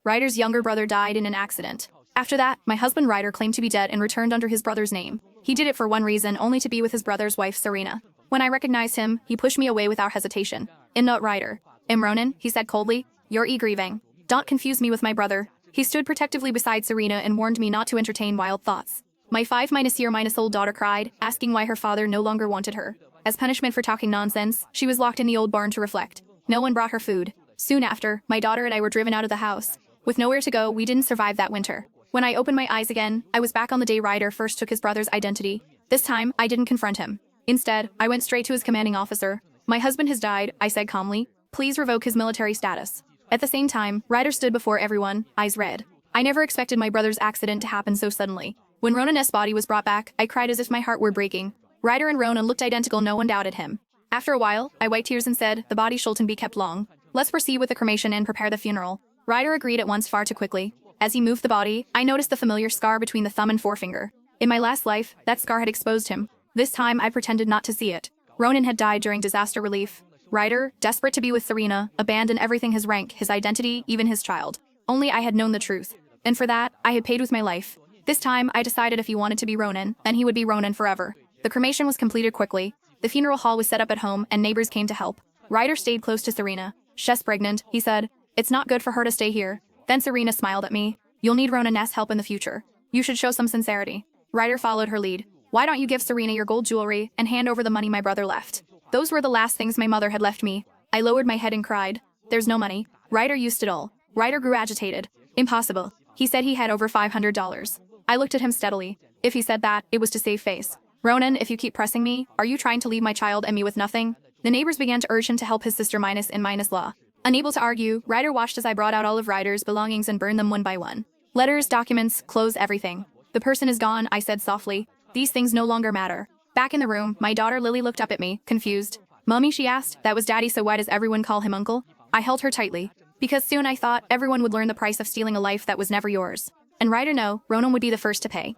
Ryder's younger brother died in an accident. After that, my husband Ryder claimed to be dead and returned under his brother's name. He did it for one reason, only to be with his brother's wife, Serena. When I recognized him, he pushed me away without hesitation. "I'm not Ryder. I'm Ronan," he said coldly. "You're grieving. Don't confuse me with my brother." He stood protectively beside Serena and warned me not to entertain wild thoughts. My 5-year-old daughter cried, asking why her father no longer wanted her. As punishment for talking nonsense, she was locked in the old barn to reflect. No one brought her food. Soon after, my daughter and I were driven out of the house. With nowhere to go, we didn't survive that winter. When I opened my eyes again, I was back on the day Ryder first took his brother's identity. This time, I didn't confront him. Instead, I went straight to his commanding officer. "My husband has died," I said calmly. "Please revoke his military status." At the same time, Ryder stood before everyone, eyes red. I never expected my brother's accident to happen so suddenly. When Ronan's body was brought back, I cried as if my heart were breaking. Ryder and Ronan looked identical, no one doubted him. After a while, I wiped tears and said, "The body shouldn't be kept long. Let's proceed with the cremation and prepare the funeral." Ryder agreed at once, far too quickly. As he moved the body, I noticed the familiar scar between the thumb and forefinger. In my last life, that scar had exposed him. This time, I pretended not to see it. Ronan had died during disaster relief. Ryder, desperate to be with Serena, abandoned everything: his rank, his identity, even his child. Only I had known the truth. And for that, I had paid with my life. This time, I decided if he wanted to be Ronan, then he would be Ronan forever. The cremation was completed quickly. The funeral hall was set up at home, and neighbors came to help. Ryder stayed close to Serena. "She's pregnant," he said. "It's not good for her to stay here." Then Serena smiled at me. "You'll need Ronan's help in the future. You should show some sincerity." Ryder followed her lead. "Why don't you give Serena your gold jewelry and hand over the money my brother left?" Those were the last things my mother had left me. I lowered my head and cried. "There's no money. Ryder used it all." Ryder grew agitated. "Impossible. He said he had over $500. I looked at him steadily. If he said that, it was to save face. "Ronan, if you keep pressing me, are you trying to leave my child and me with nothing?" The neighbors began to urge him to help his sister minus law. Unable to argue, Ryder watched as I brought out all of Ryder's belongings and burned them one by one. "Letters, documents, clothes, everything. The person is gone," I said softly. "These things no longer matter." Back in the room, my daughter Lily looked up at me, confused. "Mommy," she asked, "that was Daddy, so why does everyone call him Uncle?" I held her tightly. "Because soon," I thought, "everyone would learn the price of stealing a life that was never yours. And Ryder, no, Ronan would be the first to pay."